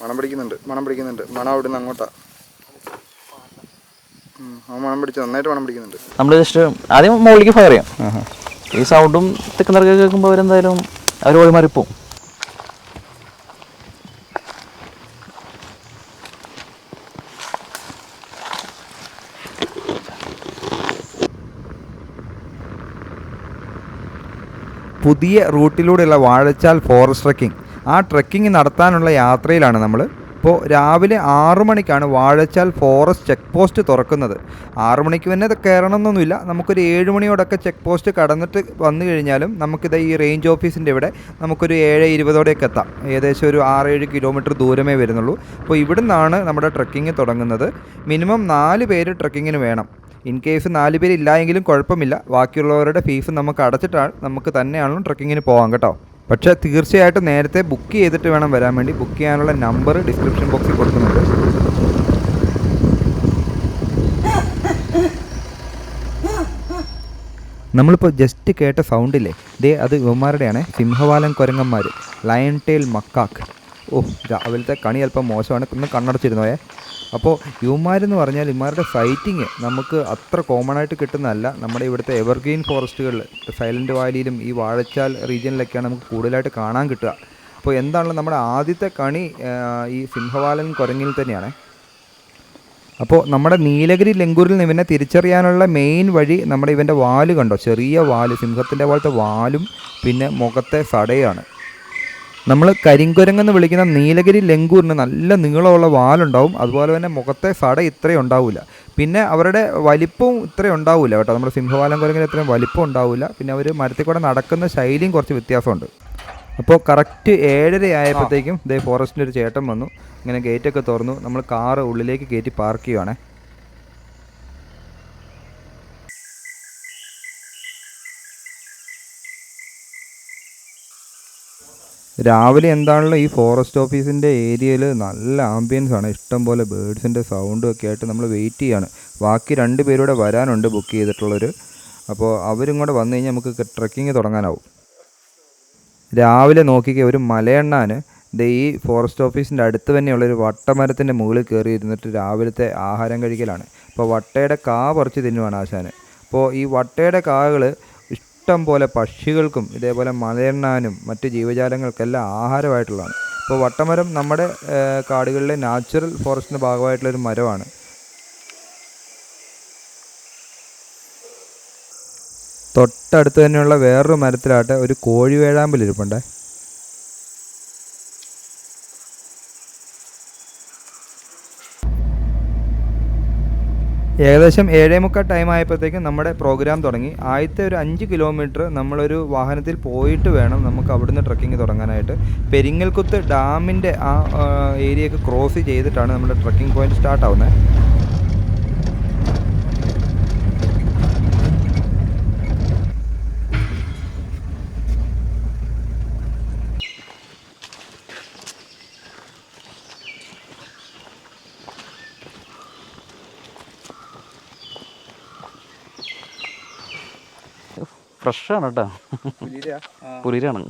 മണം പിടിക്കുന്നുണ്ട്. മണം അവിടുന്ന് അങ്ങോട്ടാ. മണം പിടിച്ചു, നന്നായിട്ട് മണം പിടിക്കുന്നുണ്ട്. നമ്മൾ ജസ്റ്റ് ആദ്യം മുകളിലേക്ക് ഫയർ ചെയ്യാം. ഈ സൗണ്ടും തെക്കുന്നതൊക്കെ കേൾക്കുമ്പോൾ അവരെന്തായാലും അവർ വഴി മാറിപ്പോവും. പുതിയ റൂട്ടിലൂടെയുള്ള വാഴച്ചാൽ ഫോറസ്റ്റ് ട്രക്കിംഗ്. ആ ട്രക്കിംഗ് നടത്താനുള്ള യാത്രയിലാണ് നമ്മൾ. ഇപ്പോൾ രാവിലെ 6 മണിക്കാണ് വാഴച്ചാൽ ഫോറസ്റ്റ് ചെക്ക് പോസ്റ്റ് തുറക്കുന്നത്. 6 മണിക്ക് തന്നെ കയറണമെന്നൊന്നുമില്ല. നമുക്കൊരു 7 മണിയോടൊക്കെ ചെക്ക് പോസ്റ്റ് കടന്നിട്ട് വന്നു കഴിഞ്ഞാലും നമുക്കിത് ഈ റേഞ്ച് ഓഫീസിൻ്റെ ഇവിടെ നമുക്കൊരു 7:20 എത്താം. ഏകദേശം ഒരു 6-7 കിലോമീറ്റർ ദൂരമേ വരുന്നുള്ളൂ. അപ്പോൾ ഇവിടെ നിന്നാണ് നമ്മുടെ ട്രക്കിംഗ് തുടങ്ങുന്നത്. മിനിമം 4 പേര് ട്രക്കിങ്ങിന് വേണം. ഇൻ കേസ് 4 പേരില്ലായെങ്കിലും കുഴപ്പമില്ല. ബാക്കിയുള്ളവരുടെ ഫീസ് നമുക്ക് അടച്ചിട്ടാണ് നമുക്ക് തന്നെയാണല്ലോ ട്രക്കിങ്ങിന് പോകാം കേട്ടോ. പക്ഷേ തീർച്ചയായിട്ടും നേരത്തെ ബുക്ക് ചെയ്തിട്ട് വേണം വരാൻ വേണ്ടി. ബുക്ക് ചെയ്യാനുള്ള നമ്പർ ഡിസ്ക്രിപ്ഷൻ ബോക്സിൽ കൊടുക്കുന്നുണ്ട്. നമ്മളിപ്പോൾ ജസ്റ്റ് കേട്ട സൗണ്ടില്ലേ, അത് ഇവന്മാരുടെയാണ്. സിംഹവാലൻ കുരങ്ങന്മാർ, ലയൺ ടെയിൽ മക്കാക്ക്. രാവിലത്തെ കണി അല്പം മോശമാണ്, ഒന്ന് കണ്ണടച്ചിരുന്നോയെ. അപ്പോൾ ഇവന്മാരെന്ന് പറഞ്ഞാൽ ഇവന്മാരുടെ സൈറ്റിങ് നമുക്ക് അത്ര കോമൺ ആയിട്ട് കിട്ടുന്നതല്ല. നമ്മുടെ ഇവിടുത്തെ എവർഗ്രീൻ ഫോറസ്റ്റുകളിൽ, സൈലൻറ്റ് വാലിയിലും ഈ വാഴച്ചാൽ റീജിയനിലൊക്കെയാണ് നമുക്ക് കൂടുതലായിട്ട് കാണാൻ കിട്ടുക. അപ്പോൾ എന്താണല്ലോ നമ്മുടെ ആദ്യത്തെ കണി ഈ സിംഹവാലൻ കുരങ്ങിൽ തന്നെയാണ്. അപ്പോൾ നമ്മുടെ നീലഗിരി ലങ്കൂരിൽ നിന്ന് ഇവനെ തിരിച്ചറിയാനുള്ള മെയിൻ വഴി നമ്മുടെ ഇവൻ്റെ വാല് കണ്ടോ, ചെറിയ വാല്, സിംഹത്തിൻ്റെ പോലത്തെ വാലും പിന്നെ മുഖത്തെ സടയാണ്. നമ്മൾ കരിങ്കുരങ്ങെന്ന് വിളിക്കുന്ന നീലഗിരി ലങ്കൂറിന് നല്ല നീളമുള്ള വാലുണ്ടാവും. അതുപോലെ തന്നെ മുഖത്തെ സട ഇത്രയും ഉണ്ടാവില്ല. പിന്നെ അവരുടെ വലിപ്പവും ഇത്രയും ഉണ്ടാവില്ല കേട്ടോ. നമ്മുടെ സിംഹവാലൻ കുരങ്ങിന് ഇത്രയും വലിപ്പം ഉണ്ടാവില്ല. പിന്നെ അവർ മരത്തിൽ കൂടെ നടക്കുന്ന ശൈലിയും കുറച്ച് വ്യത്യാസമുണ്ട്. അപ്പോൾ കറക്റ്റ് 7:30 ആയപ്പോഴത്തേക്കും ഫോറസ്റ്റിൻ്റെ ഒരു ചേട്ടൻ വന്നു. ഇങ്ങനെ ഗേറ്റൊക്കെ തുറന്നു. നമ്മൾ കാറ് ഉള്ളിലേക്ക് കയറ്റി പാർക്ക് ചെയ്യുവാണേ. രാവിലെ എന്താണല്ലോ ഈ ഫോറസ്റ്റ് ഓഫീസിൻ്റെ ഏരിയയിൽ നല്ല ആംബിയൻസ് ആണ്. ഇഷ്ടംപോലെ ബേഡ്സിൻ്റെ സൗണ്ടും ഒക്കെ ആയിട്ട് നമ്മൾ വെയിറ്റ് ചെയ്യാണ്. ബാക്കി 2 പേരൂടെ വരാനുണ്ട് ബുക്ക് ചെയ്തിട്ടുള്ളവർ. അപ്പോൾ അവരും കൂടെ വന്നു കഴിഞ്ഞാൽ നമുക്ക് ട്രക്കിങ് തുടങ്ങാനാവും. രാവിലെ നോക്കിക്കുക, ഒരു മലയണ്ണാൻ ഈ ഫോറസ്റ്റ് ഓഫീസിൻ്റെ അടുത്ത് തന്നെയുള്ളൊരു വട്ടമരത്തിൻ്റെ മുകളിൽ കയറി ഇരുന്നിട്ട് രാവിലത്തെ ആഹാരം കഴിക്കലാണ്. അപ്പോൾ വട്ടയുടെ കാ പറിച്ച് തിന്നുവാണ് ആശാന്. അപ്പോൾ ഈ വട്ടയുടെ കാകൾ ഇഷ്ടം പോലെ പക്ഷികൾക്കും ഇതേപോലെ മലയണ്ണാനും മറ്റ് ജീവജാലങ്ങൾക്കെല്ലാം ആഹാരമായിട്ടുള്ളതാണ്. അപ്പോൾ വട്ടമരം നമ്മുടെ കാടുകളിലെ നാച്ചുറൽ ഫോറസ്റ്റിൻ്റെ ഭാഗമായിട്ടുള്ളൊരു മരമാണ്. തൊട്ടടുത്ത് തന്നെയുള്ള വേറൊരു മരത്തിലാട്ടെ ഒരു കോഴിവേഴാമ്പലിരിപ്പുണ്ടേ. ഏകദേശം 7:45 ടൈം ആയപ്പോഴത്തേക്കും നമ്മുടെ പ്രോഗ്രാം തുടങ്ങി. ആദ്യത്തെ ഒരു 5 കിലോമീറ്റർ നമ്മളൊരു വാഹനത്തിൽ പോയിട്ട് വേണം നമുക്ക് അവിടുന്ന് ട്രക്കിംഗ് തുടങ്ങാനായിട്ട്. പെരിങ്ങൽകുത്ത് ഡാമിൻ്റെ ആ ഏരിയയൊക്കെ ക്രോസ് ചെയ്തിട്ടാണ് നമ്മുടെ ട്രക്കിംഗ് പോയിന്റ് സ്റ്റാർട്ട് ആവുന്നത്. ഫ്രഷാണ് കേട്ടോ, പുലിരാണ്.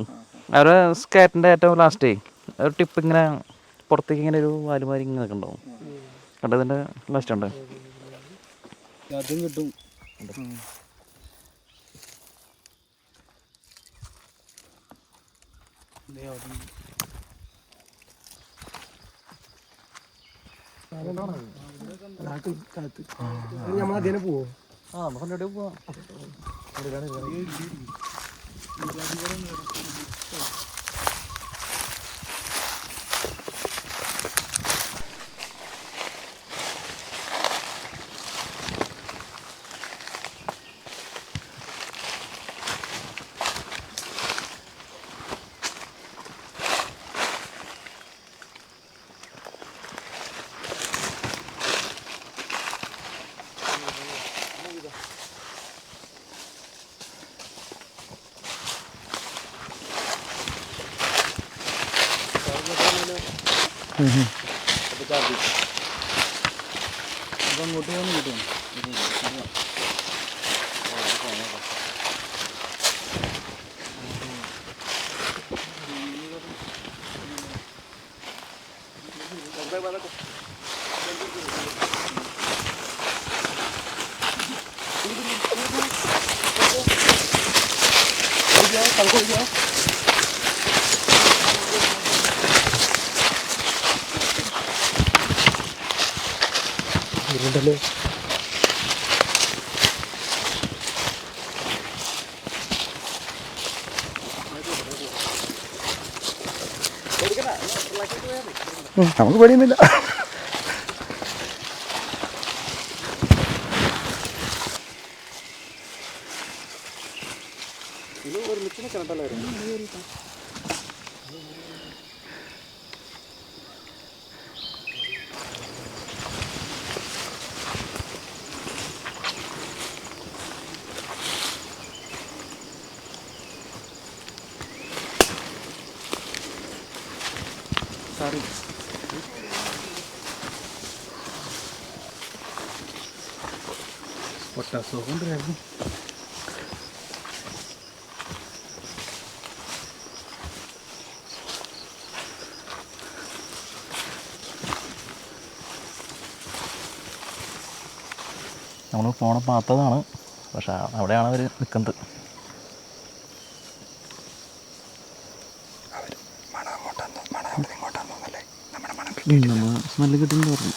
അവരെ സ്കാറ്റിൻ്റെ ഏറ്റവും ലാസ്റ്റേ ഒരു ടിപ്പ് ഇങ്ങനെ പുറത്തേക്ക് ഇങ്ങനെ ഒരു വാലുമാരി ഇങ്ങനെ ഉണ്ടാവും കേട്ടോ. ഇതിൻ്റെ ലാസ്റ്റ് ഉണ്ട് അതും കിട്ടും. നമ്മളതിനെ പോവോ? നമുക്ക് പോവാം. അങ്ങോട്ട് പോകുന്നു കിട്ടും. ഉണ്ടല്ലേ നമുക്ക് പേടിയൊന്നുമില്ല. ഒട്ടസുഖം നമ്മൾ ഫോൺ പാത്തതാണ്, പക്ഷെ അവിടെയാണ് അവർ നിൽക്കുന്നത്. സ്മെല്ല് കിട്ടുമെന്ന് പറഞ്ഞു.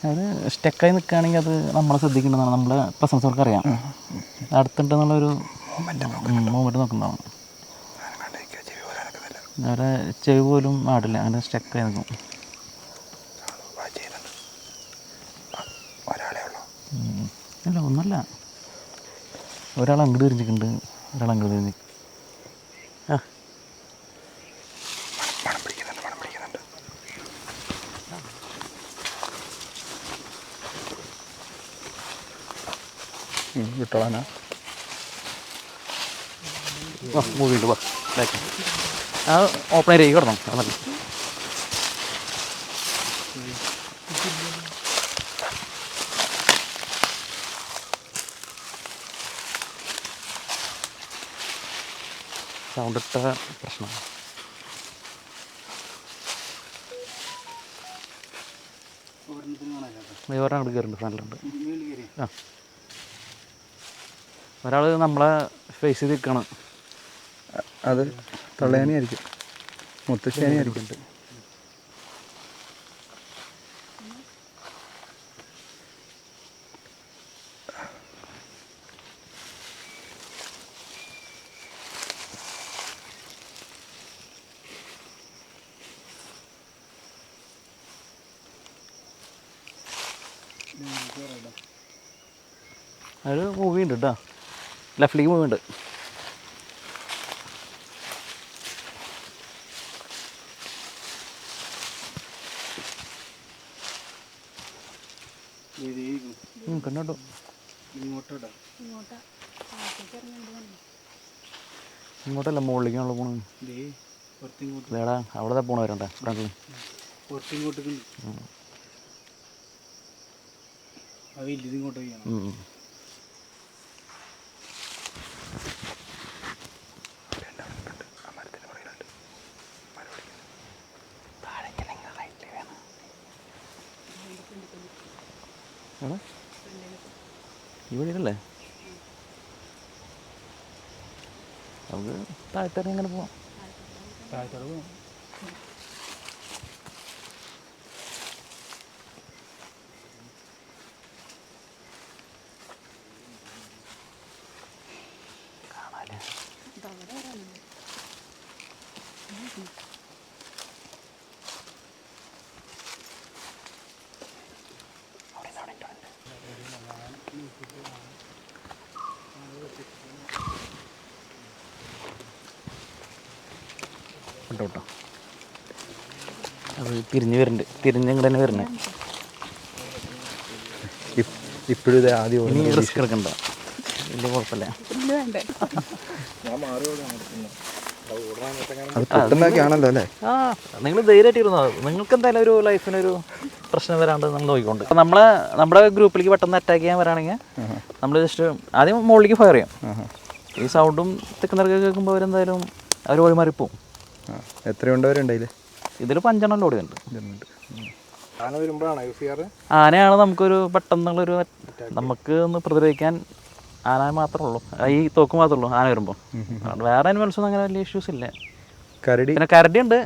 അത് സ്റ്റക്കായി നിൽക്കുകയാണെങ്കിൽ അത് നമ്മളെ ശ്രദ്ധിക്കേണ്ടതാണ്. നമ്മളെ പ്രസൻസർക്ക് അറിയാം അടുത്തുണ്ടെന്നുള്ളൊരു മൂവ്മെൻറ്റ് നോക്കുന്നതാണ്. അവരെ ചെവി പോലും ആടില്ല, അങ്ങനെ സ്റ്റക്കായി നിൽക്കും. അല്ല ഒന്നല്ല, ഒരാൾ അങ്ങോട്ട് തിരിഞ്ഞിട്ടുണ്ട്, ഒരാൾ അങ്ങോട്ട് തിരിഞ്ഞ്. ആ വിട്ടോളാനാ മൂവിയുണ്ട് വാ ബാക്കി ആ ഓപ്പൺ ഏരിയ കിടന്നു. അത് മതി. സൗണ്ട് ഇട്ട പ്രശ്നം. ഒരെണ്ണം അങ്ങോട്ട് കയറുന്നുണ്ട്, ഫ്രണ്ടിലുണ്ട്. ആ ഒരാൾ നമ്മളെ ഫേസ് ചെയ്ത് നിൽക്കണം. അത് തള്ളയാനിയായിരിക്കും, മുത്തശ്ശേനിയായിരിക്കും. ഒരു മൂവി ഉണ്ട് കേട്ടോ, ലെഫ്റ്റിലേക്ക് മൂവി ഉണ്ട്. കണ്ടോ ഇങ്ങോട്ടല്ല മുകളിലേക്കാണല്ലോ പോണത്. വേടാ അവിടെ പോണ വരണ്ടേ ഫ്രണ്ടിൽ. ഈ വഴിയിലല്ലേ നമുക്ക് താഴ്ത്തിറങ്ങി ഇങ്ങനെ പോവാം. കേട്ടോ അത് തിരിഞ്ഞ് വരുന്നുണ്ട്, തിരിഞ്ഞിങ്ങോട്ട് തന്നെ വരുന്നത്. ഇപ്പോഴും ഇത് ആദ്യം ഇനി റിസ്ക് എടുക്കണ്ട, വലിയ കുഴപ്പമില്ല. അത് പൊട്ടുന്നൊക്കെ ആണല്ലോ അല്ലേ? ആ നിങ്ങൾ ധൈര്യമായിട്ട് ഇരുന്നോ, നിങ്ങൾക്ക് എന്തായാലും ഒരു ലൈഫിനൊരു പ്രശ്നം വരാണ്ട് നമ്മൾ നോക്കിക്കൊണ്ട്. നമ്മുടെ ഗ്രൂപ്പിലേക്ക് പെട്ടെന്ന് അറ്റാക്ക് ചെയ്യാൻ വരാണെങ്കിൽ നമ്മൾ ജസ്റ്റ് ആദ്യം മുകളിലേക്ക് ഫയർ ചെയ്യാം. ഈ സൗണ്ടും തെക്കുന്നൊക്കെ കേൾക്കുമ്പോൾ അവരെന്തായാലും അവർ വഴിമാറിപ്പോവും. എത്രയുണ്ട് അവരുണ്ടായില്ലേ? ഇതിൽ 5 എണ്ണം ലോഡ് ഉണ്ട്. ആന വരുമ്പോഴാണ് യൂസ് ചെയ്യാറ്. ആനയാണ് നമുക്കൊരു പെട്ടെന്നുള്ളൊരു നമുക്ക് ഒന്ന് പ്രതിരോധിക്കാൻ ആന മാത്രമേ ഉള്ളൂ, ഈ തോക്ക് മാത്രമേ ഉള്ളൂ ആന വരുമ്പോൾ. അതുകൊണ്ട് വേറെ ആനിമൽസൊന്നും അങ്ങനെ വലിയ ഇഷ്യൂസ് ഇല്ല. കരടി പിന്നെ കരടി ഉണ്ട്.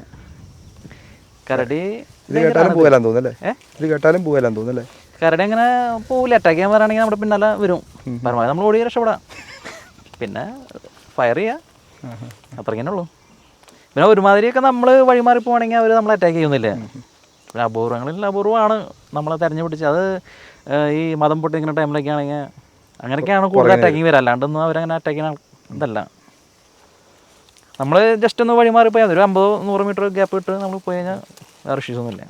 കരടി ഇത് കേട്ടാലും പോകലാന്ന് തോന്നുന്നല്ലേ? ഇത് കേട്ടാലും പോകലാന്ന് തോന്നുന്നല്ലേ? കരടി അങ്ങനെ പോവില്ല. അറ്റാക്ക് ചെയ്യാൻ പറയുകയാണെങ്കിൽ നമ്മുടെ പിന്നാലെ വരും. പരമാവധി നമ്മൾ ഓടി രക്ഷപ്പെടാം, പിന്നെ ഫയർ ചെയ്യുക, അത്രയ്ക്കന്നെ ഉള്ളൂ. പിന്നെ ഒരുമാതിരിയൊക്കെ നമ്മൾ വഴിമാറി പോവുകയാണെങ്കിൽ അവർ നമ്മളെ അറ്റാക്ക് ചെയ്യുന്നില്ല. പിന്നെ അപൂർവങ്ങളിൽ അപൂർവമാണ് നമ്മളെ തെരഞ്ഞു പിടിച്ച്. അത് ഈ മതം പൊട്ടിക്കുന്ന ടൈമിലൊക്കെ ആണെങ്കിൽ അങ്ങനെയൊക്കെയാണ് കൂടുതൽ അറ്റാക്കിങ് വരിക. അല്ലാണ്ടൊന്നും അവരങ്ങനെ അറ്റാക്ക് ചെയ്യുന്ന ഇതല്ല. നമ്മൾ ജസ്റ്റ് ഒന്ന് വഴിമാറി പോയാൽ ഒരു 50-100 മീറ്റർ ഗ്യാപ്പ് ഇട്ട് നമ്മൾ പോയി കഴിഞ്ഞാൽ വേറെ ഇഷ്യൂസ് ഒന്നുമില്ല.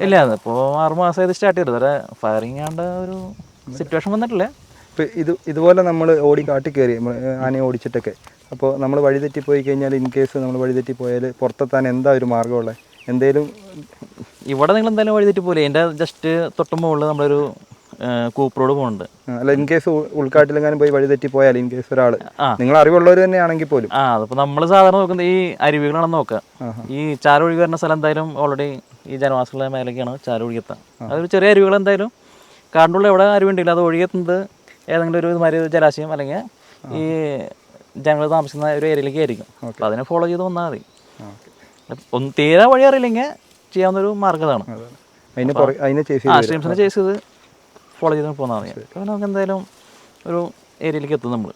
ഇല്ല, അതിപ്പോൾ 6 മാസമായത് സ്റ്റാർട്ട് ചെയ്തത് വരെ ഫയറിങ് ആണ്ട് ഒരു സിറ്റുവേഷൻ വന്നിട്ടില്ല. ഇപ്പം ഇതുപോലെ നമ്മൾ ഓടി കാട്ടി കയറി ആനയെ ഓടിച്ചിട്ടൊക്കെ, അപ്പോൾ നമ്മൾ വഴിതെറ്റി പോയി കഴിഞ്ഞാൽ, ഇൻ കേസ് നമ്മൾ വഴിതെറ്റി പോയാൽ പുറത്തെത്താൻ എന്താ ഒരു മാർഗ്ഗമുള്ളത്? എന്തേലും ഇവിടെ നിങ്ങൾ എന്തായാലും വഴിതെറ്റി പോലെ എൻ്റെ ജസ്റ്റ് തൊട്ട് മുകളിൽ നമ്മളൊരു കൂപ്പ് റോഡ് പോകുന്നുണ്ട്. അല്ല, ഇൻ കേസ് ഉൾക്കാട്ടിലെങ്ങാനും പോയി വഴിതെറ്റി പോയാൽ, ഇൻ കേസ് ഒരാൾ നിങ്ങൾ അറിവുള്ളവർ തന്നെയാണെങ്കിൽ പോലും അതിപ്പോൾ നമ്മൾ സാധാരണ നോക്കുന്നത് ഈ അരുവികളാണെന്ന് നോക്കുക. ഈ ചാലൊഴുകി വരുന്ന സ്ഥലം എന്തായാലും ഓൾറെഡി ഈ ജനവാസികളുടെ മേലേക്കാണ് ചാലൊഴുകി എത്താം. അതൊരു ചെറിയ അരുവികൾ എന്തായാലും കാടിനുള്ള എവിടെ അരുവുണ്ടെങ്കിലും അത് ഒഴുകിയെത്തുന്നത് ഏതെങ്കിലും ഒരു ഇതുമാതിരി ജലാശയം അല്ലെങ്കിൽ ഈ ജനങ്ങൾ താമസിക്കുന്ന ഒരു ഏരിയയിലേക്ക് ആയിരിക്കും. അപ്പോൾ അതിനെ ഫോളോ ചെയ്ത് വന്നാൽ മതി. ഒന്ന് തീരെ വഴി അറിയില്ലെങ്കിൽ ചെയ്യാവുന്നൊരു മാർഗ്ഗമാണ്. സ്ട്രീംസിനെ ചേസ് ചെയ്ത് ഫോളോ ചെയ്ത് പോകുന്നതാണ്. അപ്പോൾ നമുക്ക് എന്തായാലും ഒരു ഏരിയയിലേക്ക് എത്തും. നമ്മൾ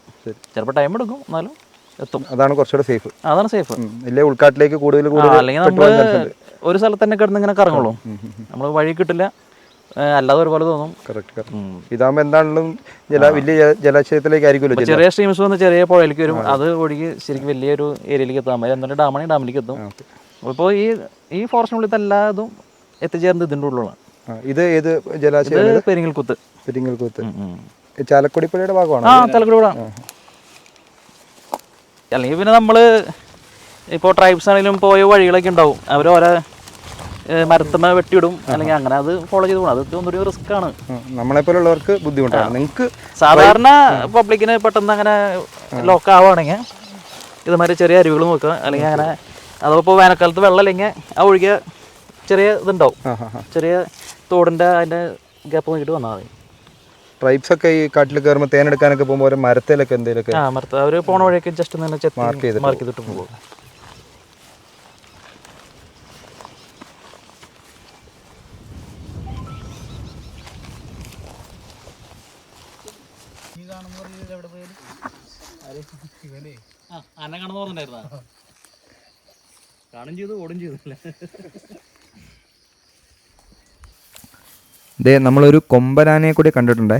ചിലപ്പോൾ ടൈം എടുക്കും, എന്നാലും എത്തും. അതാണ് കുറച്ചുകൂടെ സേഫ്. അതാണ് സേഫ്. ഇല്ലേ ഉൾക്കാട്ടിലേക്ക് കൂടുതൽ അല്ലെങ്കിൽ നമ്മൾ ഒരു സ്ഥലത്ത് തന്നെ കിടന്ന് ഇങ്ങനെ കറങ്ങുള്ളൂ, നമ്മൾ വഴി കിട്ടില്ല, അല്ലാതെ ഒരുപോലെ തോന്നും. ഇതാകുമ്പോൾ എന്താണെങ്കിലും വലിയ ജലാശയത്തിലേക്ക് ആയിരിക്കുമല്ലോ. ചെറിയ സ്ട്രീംസ് വന്ന് ചെറിയ പുഴയിലേക്ക് വരും, അത് ഒഴുകി ശരിക്കും വലിയൊരു ഏരിയയിലേക്ക് എത്താൻ മതി. എന്നിട്ട് ഡാമിലേക്ക് എത്തും. അപ്പോൾ ഈ ഫോറസ്റ്റിനുള്ളിൽ എല്ലാതും എത്തിച്ചേർന്നത് ഇതിൻ്റെ ഉള്ളിലാണ്. ഇത് ഏത് ജലാശയം? പെരിങ്ങൽകുത്ത്. ചാലക്കുടി പുഴയുടെ ഭാഗമാണ്. ചാലക്കുടി പുഴ. അല്ലെങ്കിൽ പിന്നെ നമ്മൾ ഇപ്പോൾ ട്രൈബ്സ് ആണെങ്കിലും പോയ വഴികളൊക്കെ ഉണ്ടാവും, അവർ ഓരോ മരത്തമ്മ വെട്ടിയിടും, അല്ലെങ്കിൽ അങ്ങനെ അത് ഫോളോ ചെയ്ത് പോകണം. അത് ഒന്നൊരു റിസ്ക് ആണ്. നമ്മളെപ്പോലുള്ളവർക്ക് ബുദ്ധിമുട്ടാണ്. നിങ്ങൾക്ക് സാധാരണ പബ്ലിക്കിന് പെട്ടെന്ന് അങ്ങനെ ലോക്ക് ആവുകയാണെങ്കിൽ ഇതുമാതിരി ചെറിയ അരുവികൾ നോക്കുക, അല്ലെങ്കിൽ അങ്ങനെ അതിപ്പോൾ വേനൽക്കാലത്ത് വെള്ളം അല്ലെങ്കിൽ ആ ഒഴുകിയ ചെറിയ ഇതുണ്ടാവും, ചെറിയ തോടിൻ്റെ അതിൻ്റെ ഗ്യാപ്പ് നോക്കിയിട്ട് വന്നാൽ മതി. ട്രൈബ്സ് ഒക്കെ ഈ കാട്ടിൽ കയറുമ്പോൾ തേനെടുക്കാനൊക്കെ പോകുമ്പോൾ ഓരോ മരത്തിലൊക്കെ എന്തെങ്കിലുമൊക്കെ മരത്ത് അവർ പോണ വഴിയൊക്കെ ജസ്റ്റ് തന്നെ മാർക്ക് ചെയ്തിട്ട് പോകും. ആന കാണുന്ന പറഞ്ഞിട്ടുണ്ടായിരുന്ന കാണും ചെയ്തു ഓടും ചെയ്തില്ല. ഇതേ നമ്മളൊരു കൊമ്പനാനയെ കൂടി കണ്ടിട്ടുണ്ടേ.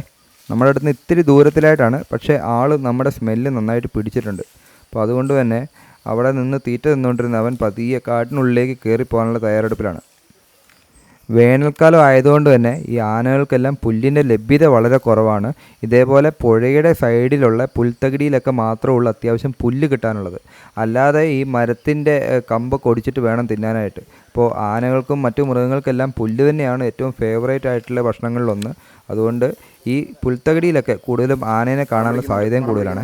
നമ്മുടെ അടുത്ത് നിന്ന് ഇത്തിരി ദൂരത്തിലായിട്ടാണ്, പക്ഷേ ആൾ നമ്മുടെ സ്മെല്ല് നന്നായിട്ട് പിടിച്ചിട്ടുണ്ട്. അപ്പോൾ അതുകൊണ്ട് തന്നെ അവിടെ നിന്ന് തീറ്റ തിന്നുകൊണ്ടിരുന്ന അവൻ പതിയെ കാട്ടിനുള്ളിലേക്ക് കയറിപ്പോകാനുള്ള തയ്യാറെടുപ്പിലാണ്. വേനൽക്കാലം ആയതുകൊണ്ട് തന്നെ ഈ ആനകൾക്കെല്ലാം പുല്ലിൻ്റെ ലഭ്യത വളരെ കുറവാണ്. ഇതേപോലെ പുഴയുടെ സൈഡിലുള്ള പുൽത്തകിടിയിലൊക്കെ മാത്രമുള്ള അത്യാവശ്യം പുല്ല് കിട്ടാനുള്ളത്, അല്ലാതെ ഈ മരത്തിൻ്റെ കമ്പൊക്കെ ഒടിച്ചിട്ട് വേണം തിന്നാനായിട്ട്. അപ്പോൾ ആനകൾക്കും മറ്റു മൃഗങ്ങൾക്കെല്ലാം പുല്ല് തന്നെയാണ് ഏറ്റവും ഫേവറേറ്റ് ആയിട്ടുള്ള ഭക്ഷണങ്ങളിലൊന്ന്. അതുകൊണ്ട് ഈ പുൽത്തകിടിയിലൊക്കെ കൂടുതലും ആനേനെ കാണാനുള്ള സാധ്യതയും കൂടുതലാണ്.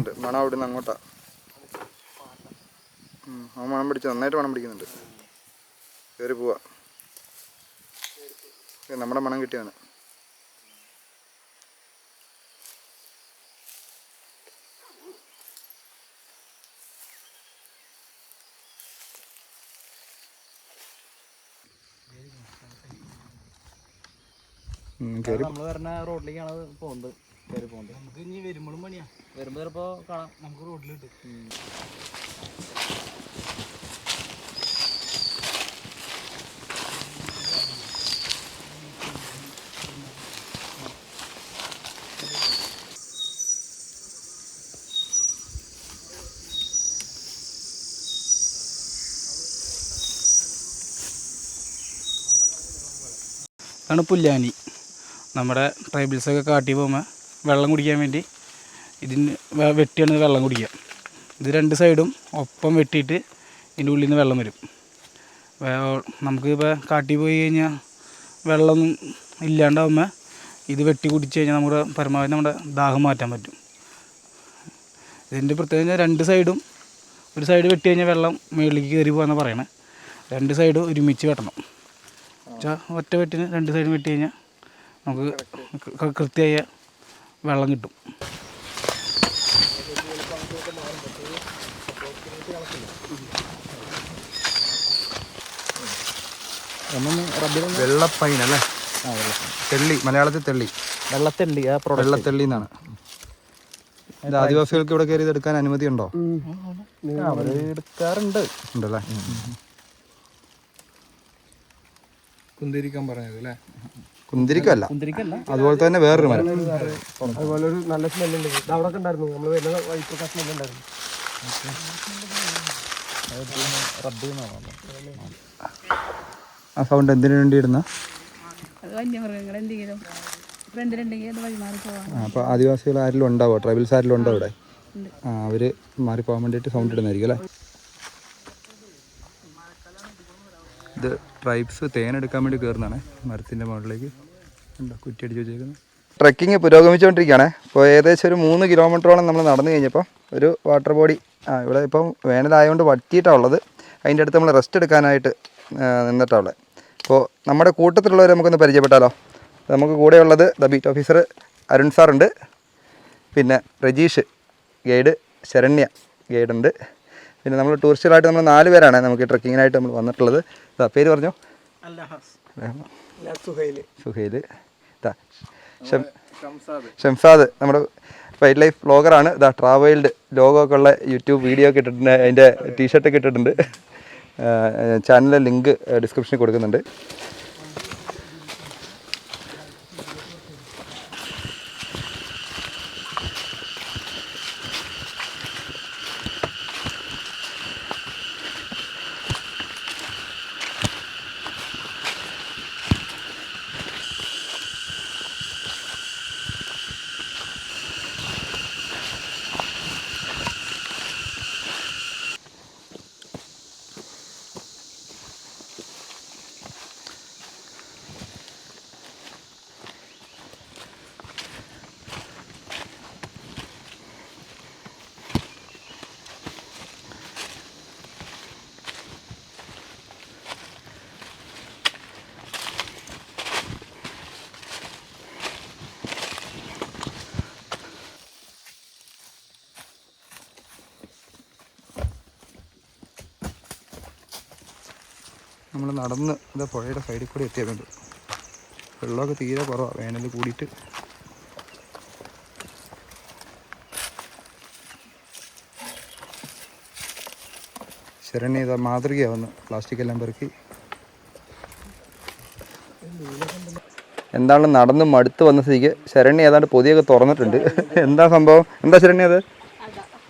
മണം പിടിച്ച് നന്നായിട്ട് മണം പിടിക്കുന്നുണ്ട്. കയറി പോവാ, നമ്മുടെ മണം കിട്ടിയാണ്. നമ്മൾ വരുന്ന റോഡിലേക്കാണ് പോകുന്നത്, കയറി പോകുന്നത്. നമുക്ക് ഇനി വരുമ്പോഴും പണിയാ, വരുമ്പോൾ ചിലപ്പോൾ കാണാം നമുക്ക് റോഡിലിട്ട്. ഇതാണ് പുല്ലാനി. നമ്മുടെ ട്രൈബൽസൊക്കെ കാട്ടി പോകുമ്പോൾ വെള്ളം കുടിക്കാൻ വേണ്ടി ഇതിന് വെട്ടിയാണ് വെള്ളം കുടിക്കുക. ഇത് രണ്ട് സൈഡും ഒപ്പം വെട്ടിയിട്ട് ഇതിൻ്റെ ഉള്ളിൽ നിന്ന് വെള്ളം വരും. നമുക്ക് ഇപ്പോൾ കാട്ടി പോയി കഴിഞ്ഞാൽ വെള്ളം ഇല്ലാണ്ടാവുമ്പോൾ ഇത് വെട്ടി കുടിച്ച് കഴിഞ്ഞാൽ നമ്മുടെ പരമാവധി നമ്മുടെ ദാഹം മാറ്റാൻ പറ്റും. ഇതിൻ്റെ പ്രത്യേകത രണ്ട് സൈഡും, ഒരു സൈഡ് വെട്ടി കഴിഞ്ഞാൽ വെള്ളം മുകളിലേക്ക് കയറി പോകാമെന്ന് പറയണേ. രണ്ട് സൈഡും ഒരുമിച്ച് വെട്ടണം. ഒറ്റ വെട്ടിന് രണ്ട് സൈഡും വെട്ടി കഴിഞ്ഞാൽ നമുക്ക് കൃത്യമായ വെള്ളം കിട്ടും. വെള്ളപ്പൈൻ അല്ലേ? തെള്ളി, മലയാളത്തിൽ തെള്ളി. വെള്ളത്തെള്ളി ആ പ്രോഡക്റ്റ് വെള്ളത്തെള്ളി എന്നാണ്. ഇത് ആദിവാസികൾക്ക് ഇവിടെ കയറി ഇതെടുക്കാൻ അനുമതി ഉണ്ടോ? അവർ എടുക്കാറുണ്ട്. ഉണ്ടല്ലേ? കുന്തിരിക്കാൻ പറഞ്ഞത് അല്ലേ? കുന്തിരിക്കല്ല, കുന്തിരിക്കല്ല, അതുപോലെ തന്നെ വേറൊരു മരം. അതുപോലെ ഒരു നല്ല സ്മെല്ലുണ്ട്. ഇത് അവിടെ ഉണ്ടായിരുന്നു, നമ്മൾ വരുന്ന വൈറ്റ് സ്മെല്ലുണ്ടായിരുന്നു. ആ സൗണ്ട് എന്തിനു വേണ്ടി ഇടുന്ന? അത് വന്യമൃഗങ്ങൾ എന്തെങ്കിലും ഫ്രണ്ടിലുണ്ടെങ്കിൽ അത് വഴിമാറി പോവാം. അപ്പോൾ ആദിവാസികൾ ആരെങ്കിലും ഉണ്ടാവോ? ട്രൈബൽസ് ആരെങ്കിലും ഉണ്ടോ ഇവിടെ? അവർ മാറിപ്പോകാൻ വേണ്ടിയിട്ട് സൗണ്ട് ഇടുന്നതായിരിക്കും അല്ലേ? ഇത് ട്രൈബ്സ് തേനെടുക്കാൻ വേണ്ടി കയറുന്നതാണ് മരത്തിൻ്റെ മുകളിലേക്ക്. ഉണ്ടോ കുറ്റി അടിച്ച് വെച്ചേക്കുന്നത്? ട്രക്കിങ് പുരോഗമിച്ചുകൊണ്ടിരിക്കുകയാണ്. ഇപ്പോൾ ഏകദേശം ഒരു 3 കിലോമീറ്ററോളം നമ്മൾ നടന്നു കഴിഞ്ഞപ്പോൾ ഒരു വാട്ടർ ബോഡി ഇവിടെ ഇപ്പം വേനലായതുകൊണ്ട് വറ്റിയിട്ടാണ് ഉള്ളത്. അതിൻ്റെ അടുത്ത് നമ്മൾ റെസ്റ്റ് എടുക്കാനായിട്ട് നിന്നിട്ടാണ് ഉള്ളത്. അപ്പോൾ നമ്മുടെ കൂട്ടത്തിലുള്ളവരെ നമുക്കൊന്ന് പരിചയപ്പെട്ടാലോ? നമുക്ക് കൂടെയുള്ളത് ദ ബീറ്റ് ഓഫീസർ അരുൺ സാറുണ്ട്, പിന്നെ രജീഷ് ഗൈഡ്, ശരണ്യ ഗൈഡുണ്ട്, പിന്നെ നമ്മൾ ടൂറിസ്റ്റുകളായിട്ട് നമ്മൾ 4 പേരാണ് നമുക്ക് ട്രക്കിങ്ങിനായിട്ട് നമ്മൾ വന്നിട്ടുള്ളത്. പേര് പറഞ്ഞോ? സുഹൈൽ, ഷംസാദ് നമ്മുടെ വൈൽഡ് ലൈഫ് വ്ളോഗറാണ്. ട്രാവൽഡ് ലോഗോ ഒക്കെ ഉള്ള യൂട്യൂബ് വീഡിയോ ഒക്കെ ഇട്ടിട്ടുണ്ട്, അതിൻ്റെ ടീഷർട്ടൊക്കെ ഇട്ടിട്ടുണ്ട്. ചാനലിലെ ലിങ്ക് ഡിസ്ക്രിപ്ഷനിൽ കൊടുക്കുന്നുണ്ട്. നമ്മൾ നടന്ന് ഇത് പുഴയുടെ സൈഡിൽ കൂടി എത്തിയതുണ്ട്. വെള്ളമൊക്കെ തീരെ കുറവാണ്, വേനൽ കൂടിയിട്ട്. ശരണ്യ ഇതാ മാതൃകയാവുന്നു, പ്ലാസ്റ്റിക് എല്ലാം പെറുക്കി. എന്താണ് നടന്ന് മടുത്ത് വന്ന സ്ഥിതിക്ക് ശരണ്യ ഏതാണ്ട് പൊതിയൊക്കെ തുറന്നിട്ടുണ്ട്. എന്താ സംഭവം? എന്താ ശരണ്യ അത്?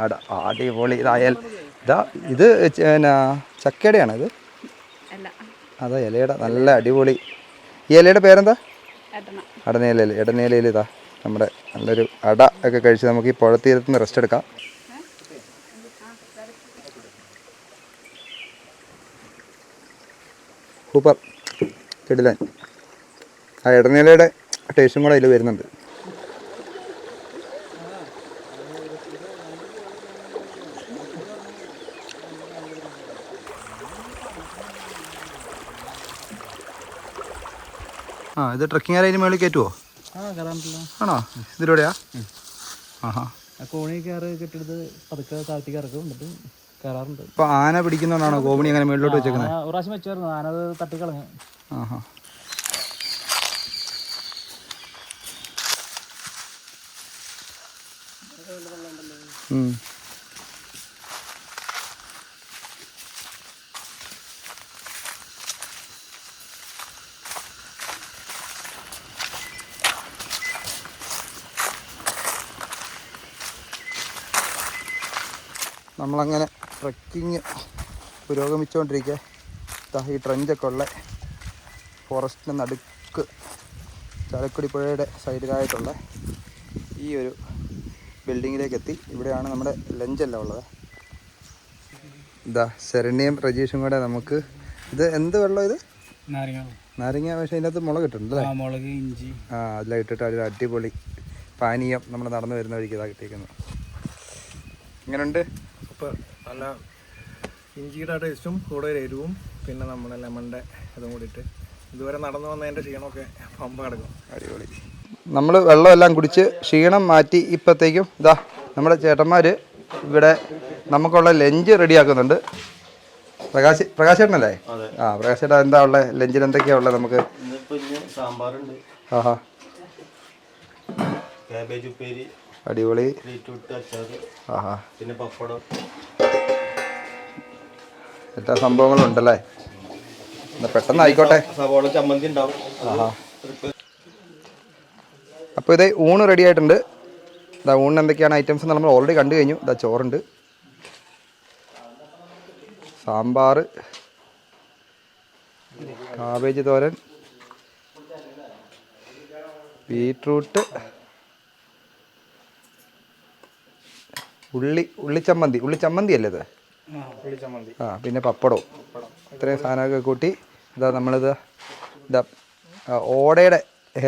അട, അടിപൊളി. ഇതായാൽ ഇതാ ഇത് പിന്നെ ചക്കയുടെയാണ് ഇത്? അതാ ഇലയുടെ, നല്ല അടിപൊളി. ഈ ഇലയുടെ പേരെന്താ? അടനേലയിൽ. ഇടനേലയിൽ ഇതാ നമ്മുടെ നല്ലൊരു അട ഒക്കെ കഴിച്ച് നമുക്ക് ഈ പുഴത്തീരത്ത് നിന്ന് റെസ്റ്റ് എടുക്കാം. സൂപ്പർ, കിടിലൻ. ആ ഇടനേലയുടെ ടേസ്റ്റും കൂടെ അതിൽ വരുന്നുണ്ട്. ആ ഇത് ട്രക്കിംഗ് അതിന് മേളിൽ കയറ്റുമോ? ആണോ? ഇതിലൂടെയാ? ആഹാ. കോണി കയറ് കെട്ടിയെടുത്ത് പതുക്കെ താഴ്ത്തി കറക്കും, എന്നിട്ട് കയറാറുണ്ട്. അപ്പോൾ ആന പിടിക്കുന്നതുകൊണ്ടാണോ കോമണി അങ്ങനെ മേളിലോട്ട് വെച്ചേക്കുന്നത്? ഒരു പ്രാവശ്യം വെച്ചായിരുന്നു, ആന അത് തട്ടിക്കളഞ്ഞു. ആഹാ. നമ്മളങ്ങനെ ട്രക്കിങ് പുരോഗമിച്ചുകൊണ്ടിരിക്കുക. ഈ ട്രെഞ്ചൊക്കെ ഉള്ള ഫോറസ്റ്റിന് നടുക്ക് ചാലക്കുടി പുഴയുടെ സൈഡിലായിട്ടുള്ള ഈ ഒരു ബിൽഡിങ്ങിലേക്ക് എത്തി. ഇവിടെയാണ് നമ്മുടെ ലഞ്ചെല്ലാം ഉള്ളത്. ഇതാ ശരണ്യയും രജീഷും കൂടെ നമുക്ക് ഇത് എന്ത് വെള്ളം ഇത്? നാരങ്ങ. പക്ഷേ അതിനകത്ത് മുളക് ഇട്ടിട്ടുണ്ടല്ലേ? മുളക്, ഇഞ്ചി അതെല്ലാം ഇട്ടിട്ട് ഒരു അടിപൊളി പാനീയം നമ്മൾ നടന്നു വരുന്ന വഴിക്ക് ഇതാ കിട്ടിയിരിക്കുന്നത്. എങ്ങനെയുണ്ട്? അപ്പോൾ നല്ല ഇഞ്ചിയുടെ ടേസ്റ്റും കൂടെ ഒരു എരിവും പിന്നെ നമ്മുടെ ലെമണിൻ്റെ ഇതും കൂടിയിട്ട് ഇതുവരെ നടന്നു വന്നതിൻ്റെ ക്ഷീണമൊക്കെ പമ്പ കിടക്കും. അടിപൊളി. നമ്മൾ വെള്ളമെല്ലാം കുടിച്ച് ക്ഷീണം മാറ്റി ഇപ്പോഴത്തേക്കും ഇതാ നമ്മുടെ ചേട്ടന്മാർ ഇവിടെ നമുക്കുള്ള ലഞ്ച് റെഡിയാക്കുന്നുണ്ട്. പ്രകാശേട്ടനല്ലേ? ആ പ്രകാശേട്ടൻ എന്താ ഉള്ളത് ലഞ്ചിന്? എന്തൊക്കെയാ ഉള്ളത് നമുക്ക്? സാമ്പാറുണ്ട്, ആഹാ കാബേജ് ഉപ്പേരി, അടിപൊളി, ബീറ്റ്റൂട്ട് അച്ചാറ്, ആഹാ പിന്നെ പപ്പടം, എല്ലാ സംഭവങ്ങളും ഉണ്ടല്ലേ. പെട്ടെന്ന് ആയിക്കോട്ടെ. സവോള ചമ്മന്തി ഉണ്ടാവും. ആഹാ. അപ്പോൾ ഇത് ഊണ് റെഡി ആയിട്ടുണ്ട്. ഇതാ ഊണിന് എന്തൊക്കെയാണ് ഐറ്റംസ് നമ്മൾ ഓൾറെഡി കണ്ടു കഴിഞ്ഞു. ഇതാ ചോറുണ്ട്, സാമ്പാർ, കാബേജ് തോരൻ, ബീറ്റ്റൂട്ട്, ഉള്ളിച്ചമ്മന്തി അല്ലേ ഇത്? ആ പിന്നെ പപ്പടവും. ഇത്രയും സാധനമൊക്കെ കൂട്ടി ഇതാ നമ്മളിത് ഇതാ ഓടയുടെ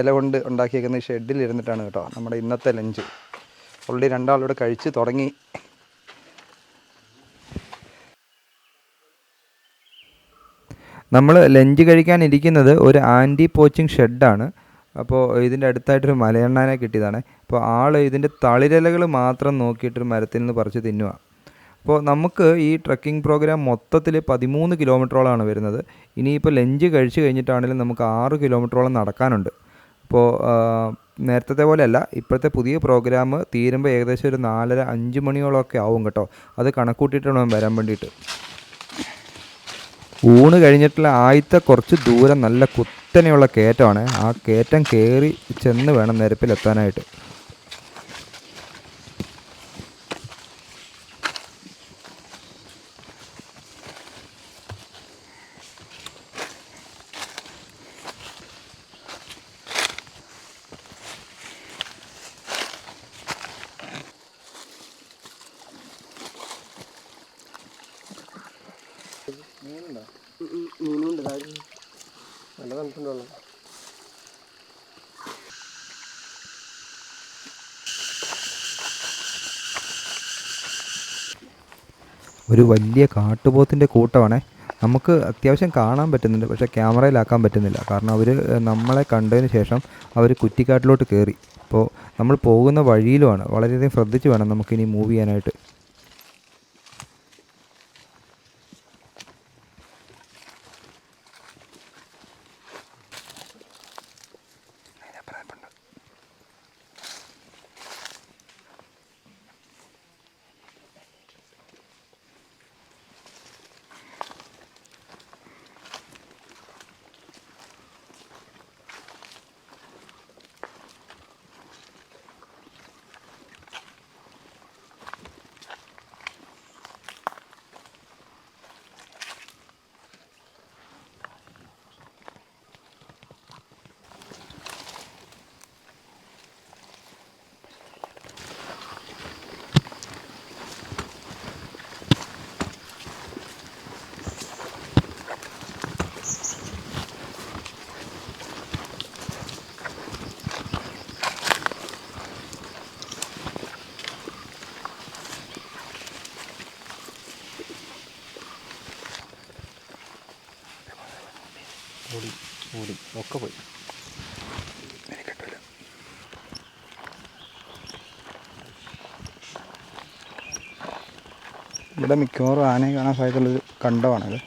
ഇല കൊണ്ട് ഉണ്ടാക്കിയേക്കുന്ന ഈ ഷെഡിൽ ഇരുന്നിട്ടാണ് കേട്ടോ നമ്മുടെ ഇന്നത്തെ ലഞ്ച്. ഓൾറെഡി രണ്ടാളോട് കഴിച്ച് തുടങ്ങി. നമ്മൾ ലഞ്ച് കഴിക്കാനിരിക്കുന്നത് ഒരു ആൻറ്റി പോച്ചിങ് ഷെഡാണ്. അപ്പോൾ ഇതിൻ്റെ അടുത്തായിട്ടൊരു മലയണ്ണാനെ കിട്ടിയതാണ്. അപ്പോൾ ആൾ ഇതിൻ്റെ തളിരിലകൾ മാത്രം നോക്കിയിട്ടൊരു മരത്തിൽ നിന്ന് പറിച്ച് തിന്നുക. അപ്പോൾ നമുക്ക് ഈ ട്രക്കിംഗ് പ്രോഗ്രാം മൊത്തത്തിൽ 13 കിലോമീറ്ററോളമാണ് വരുന്നത്. ഇനിയിപ്പോൾ ലഞ്ച് കഴിച്ച് കഴിഞ്ഞിട്ടാണെങ്കിലും നമുക്ക് 6 കിലോമീറ്ററോളം നടക്കാനുണ്ട്. അപ്പോൾ നേരത്തെ പോലെയല്ല, ഇപ്പോഴത്തെ പുതിയ പ്രോഗ്രാം തീരുമ്പോൾ ഏകദേശം ഒരു 4:30-5 മണിയോളമൊക്കെ ആവും കേട്ടോ. അത് കണക്കൂട്ടിയിട്ട് വേണം വരാൻ വേണ്ടിയിട്ട്. ഊണ് കഴിഞ്ഞിട്ടുള്ള ആദ്യത്തെ കുറച്ച് ദൂരം നല്ല കുത്തനെയുള്ള കയറ്റമാണ്. ആ കയറ്റം കയറി ചെന്ന് വേണം നിരപ്പിലെത്താനായിട്ട്. മീനുണ്ട്, നല്ല തണുപ്പുണ്ട് വെള്ളം. ഒരു വലിയ കാട്ടുപോത്തിൻ്റെ കൂട്ടമാണേ. നമുക്ക് അത്യാവശ്യം കാണാൻ പറ്റുന്നുണ്ട്, പക്ഷേ ക്യാമറയിലാക്കാൻ പറ്റുന്നില്ല. കാരണം അവർ നമ്മളെ കണ്ടതിന് ശേഷം അവർ കുറ്റിക്കാട്ടിലോട്ട് കയറി. അപ്പോൾ നമ്മൾ പോകുന്ന വഴിയിലുമാണ്. വളരെയധികം ശ്രദ്ധിച്ച് വേണം നമുക്കിനി മൂവ് ചെയ്യാനായിട്ട്. ഒക്കെ പോയി. ഇവിടെ മിക്കവാറും ആനയെ കാണാൻ സാധ്യതയുള്ളൊരു കണ്ടമാണത്.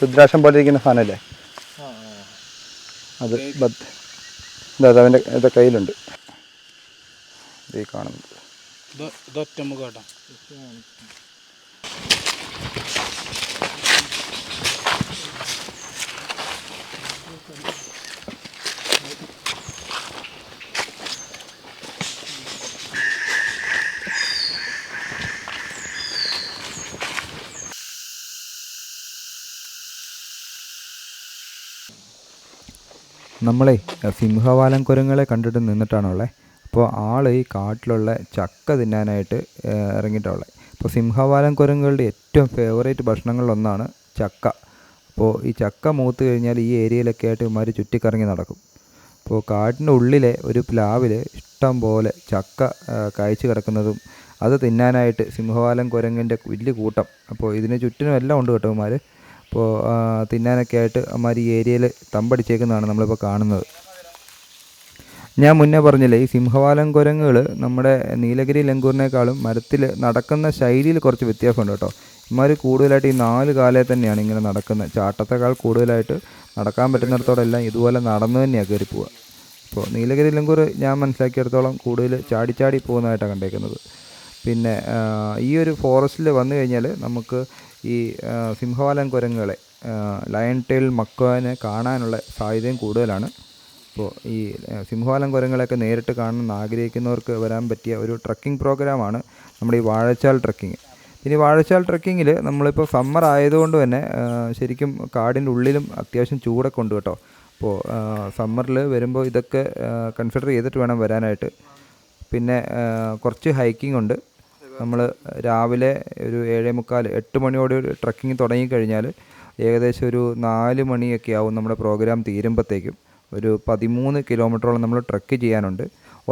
രുദ്രാക്ഷം പോലെ ഇരിക്കുന്ന സാധനമല്ലേ അത്? അവൻ്റെ ഇത് കയ്യിലുണ്ട്, ഈ കാണുന്നത്. ഇതൊറ്റമുഖാട്ടോ. നമ്മളെ സിംഹവാലൻ കുരങ്ങളെ കണ്ടിട്ട് നിന്നിട്ടാണുള്ളത്. അപ്പോൾ ആൾ ഈ കാട്ടിലുള്ള ചക്ക തിന്നാനായിട്ട് ഇറങ്ങിയിട്ടുള്ളത്. അപ്പോൾ സിംഹവാലൻ കുരങ്ങുകളുടെ ഏറ്റവും ഫേവറേറ്റ് ഭക്ഷണങ്ങളിലൊന്നാണ് ചക്ക. അപ്പോൾ ഈ ചക്ക മൂത്ത് കഴിഞ്ഞാൽ ഈ ഏരിയയിലൊക്കെ ആയിട്ട് ഇവന്മാർ ചുറ്റിക്കറങ്ങി നടക്കും. അപ്പോൾ കാടിൻ്റെ ഉള്ളിലെ ഒരു പ്ലാവിൽ ഇഷ്ടം പോലെ ചക്ക കായ്ച്ച് കിടക്കുന്നതും അത് തിന്നാനായിട്ട് സിംഹവാലൻ കുരങ്ങിൻ്റെ വലിയ കൂട്ടം. അപ്പോൾ ഇതിന് ചുറ്റിനും എല്ലാം ഉണ്ട് കേട്ടോ ഇവന്മാർ. അപ്പോൾ തിന്നാനൊക്കെ ആയിട്ട് അവന്മാർ ഈ ഏരിയയിൽ തമ്പടിച്ചേക്കുന്നതാണ് നമ്മളിപ്പോൾ കാണുന്നത്. ഞാൻ മുന്നേ പറഞ്ഞില്ലേ, ഈ സിംഹവാലൻ കുരങ്ങുകൾ നമ്മുടെ നീലഗിരി ലങ്കൂറിനേക്കാളും മരത്തിൽ നടക്കുന്ന ശൈലിയിൽ കുറച്ച് വ്യത്യാസമുണ്ട് കേട്ടോ. ഇവന്മാർ കൂടുതലായിട്ട് ഈ 4 കാലേ തന്നെയാണ് ഇങ്ങനെ നടക്കുന്നത്. ചാട്ടത്തേക്കാൾ കൂടുതലായിട്ട് നടക്കാൻ പറ്റുന്നിടത്തോടെല്ലാം ഇതുപോലെ നടന്നു തന്നെയാണ് കയറി പോവുക. അപ്പോൾ നീലഗിരി ലങ്കൂർ ഞാൻ മനസ്സിലാക്കിയിടത്തോളം കൂടുതൽ ചാടി പോകുന്നതായിട്ടാണ് കണ്ടേക്കുന്നത്. പിന്നെ ഈ ഒരു ഫോറസ്റ്റിൽ വന്നു കഴിഞ്ഞാൽ നമുക്ക് ഈ സിംഹവാലൻ കുരങ്ങുകളെ ലയൺ ടെയിൽ മക്കാനെ കാണാനുള്ള സാധ്യതയും കൂടുതലാണ്. അപ്പോൾ ഈ സിംഹവാലൻ കുരങ്ങുകളെയൊക്കെ നേരിട്ട് കാണണമെന്ന് ആഗ്രഹിക്കുന്നവർക്ക് വരാൻ പറ്റിയ ഒരു ട്രക്കിംഗ് പ്രോഗ്രാമാണ് നമ്മുടെ ഈ വാഴച്ചാൽ ട്രക്കിങ്. ഇനി വാഴച്ചാൽ ട്രക്കിങ്ങിൽ നമ്മളിപ്പോൾ സമ്മർ ആയതുകൊണ്ട് തന്നെ ശരിക്കും കാടിൻ്റെ ഉള്ളിലും അത്യാവശ്യം ചൂടൊക്കെ ഉണ്ട് കേട്ടോ. അപ്പോൾ സമ്മറിൽ വരുമ്പോൾ ഇതൊക്കെ കൺസിഡർ ചെയ്തിട്ട് വേണം വരാനായിട്ട്. പിന്നെ കുറച്ച് ഹൈക്കിംഗ് ഉണ്ട്. നമ്മൾ രാവിലെ ഒരു 7:45 8 മണിയോട് ട്രക്കിങ് തുടങ്ങിക്കഴിഞ്ഞാൽ ഏകദേശം ഒരു 4 മണിയൊക്കെ ആവും നമ്മുടെ പ്രോഗ്രാം തീരുമ്പോഴത്തേക്കും. ഒരു 13 കിലോമീറ്ററോളം നമ്മൾ ട്രക്ക് ചെയ്യാനുണ്ട്.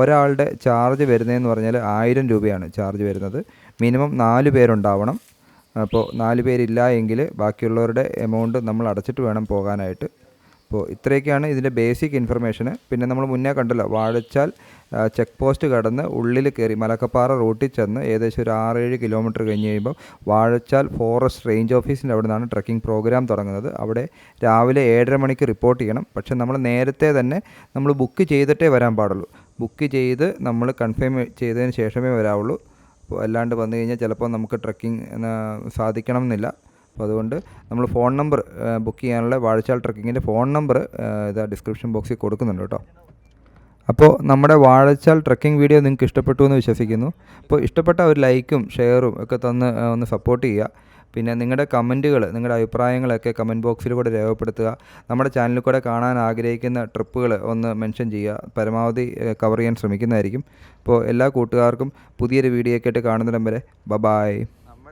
ഒരാളുടെ ചാർജ് വരുന്നതെന്ന് പറഞ്ഞാൽ 1000 രൂപയാണ് ചാർജ് വരുന്നത്. മിനിമം 4 പേരുണ്ടാവണം. അപ്പോൾ 4 പേരില്ല എങ്കിൽ ബാക്കിയുള്ളവരുടെ എമൗണ്ട് നമ്മൾ അടച്ചിട്ട് വേണം പോകാനായിട്ട്. അപ്പോൾ ഇത്രയൊക്കെയാണ് ഇതിൻ്റെ ബേസിക് ഇൻഫർമേഷന്. പിന്നെ നമ്മൾ മുന്നേ കണ്ടല്ലോ, വാഴച്ചാൽ ചെക്ക് പോസ്റ്റ് കടന്ന് ഉള്ളിൽ കയറി മലക്കപ്പാറ റൂട്ടിൽ ചെന്ന് ഏകദേശം ഒരു 6-7 കിലോമീറ്റർ കഴിഞ്ഞ് കഴിയുമ്പോൾ വാഴച്ചാൽ ഫോറസ്റ്റ് റേഞ്ച് ഓഫീസിൻ്റെ അവിടെ നിന്നാണ് ട്രക്കിംഗ് പ്രോഗ്രാം തുടങ്ങുന്നത്. അവിടെ രാവിലെ 7:30 മണിക്ക് റിപ്പോർട്ട് ചെയ്യണം. പക്ഷേ നമ്മൾ നേരത്തെ തന്നെ നമ്മൾ ബുക്ക് ചെയ്തിട്ടേ വരാൻ പാടുള്ളൂ. ബുക്ക് ചെയ്ത് നമ്മൾ കൺഫേം ചെയ്തതിന് ശേഷമേ വരാവുള്ളൂ. അപ്പോൾ അല്ലാണ്ട് വന്നു കഴിഞ്ഞാൽ ചിലപ്പോൾ നമുക്ക് ട്രക്കിംഗ് സാധിക്കണം എന്നില്ല. അപ്പോൾ അതുകൊണ്ട് നമ്മൾ ഫോൺ നമ്പർ ബുക്ക് ചെയ്യാനുള്ള വാഴച്ചാൽ ട്രക്കിങ്ങിൻ്റെ ഫോൺ നമ്പർ ഇതാ ഡിസ്ക്രിപ്ഷൻ ബോക്സിൽ കൊടുക്കുന്നുണ്ട് കേട്ടോ. അപ്പോൾ നമ്മുടെ വാഴച്ചാൽ ട്രക്കിംഗ് വീഡിയോ നിങ്ങൾക്ക് ഇഷ്ടപ്പെട്ടു എന്ന് വിശ്വസിക്കുന്നു. അപ്പോൾ ഇഷ്ടപ്പെട്ട ഒരു ലൈക്കും ഷെയറും ഒക്കെ തന്ന് ഒന്ന് സപ്പോർട്ട് ചെയ്യുക. പിന്നെ നിങ്ങളുടെ കമൻറ്റുകൾ, നിങ്ങളുടെ അഭിപ്രായങ്ങളൊക്കെ കമൻറ്റ് ബോക്സിൽ കൂടെ രേഖപ്പെടുത്തുക. നമ്മുടെ ചാനലിൽ കൂടെ കാണാൻ ആഗ്രഹിക്കുന്ന ട്രിപ്പുകൾ ഒന്ന് മെൻഷൻ ചെയ്യുക. പരമാവധി കവർ ചെയ്യാൻ ശ്രമിക്കുന്നതായിരിക്കും. അപ്പോൾ എല്ലാ കൂട്ടുകാർക്കും പുതിയൊരു വീഡിയോ ഒക്കെ ആയിട്ട് കാണുന്നിടം വരെ ബൈ.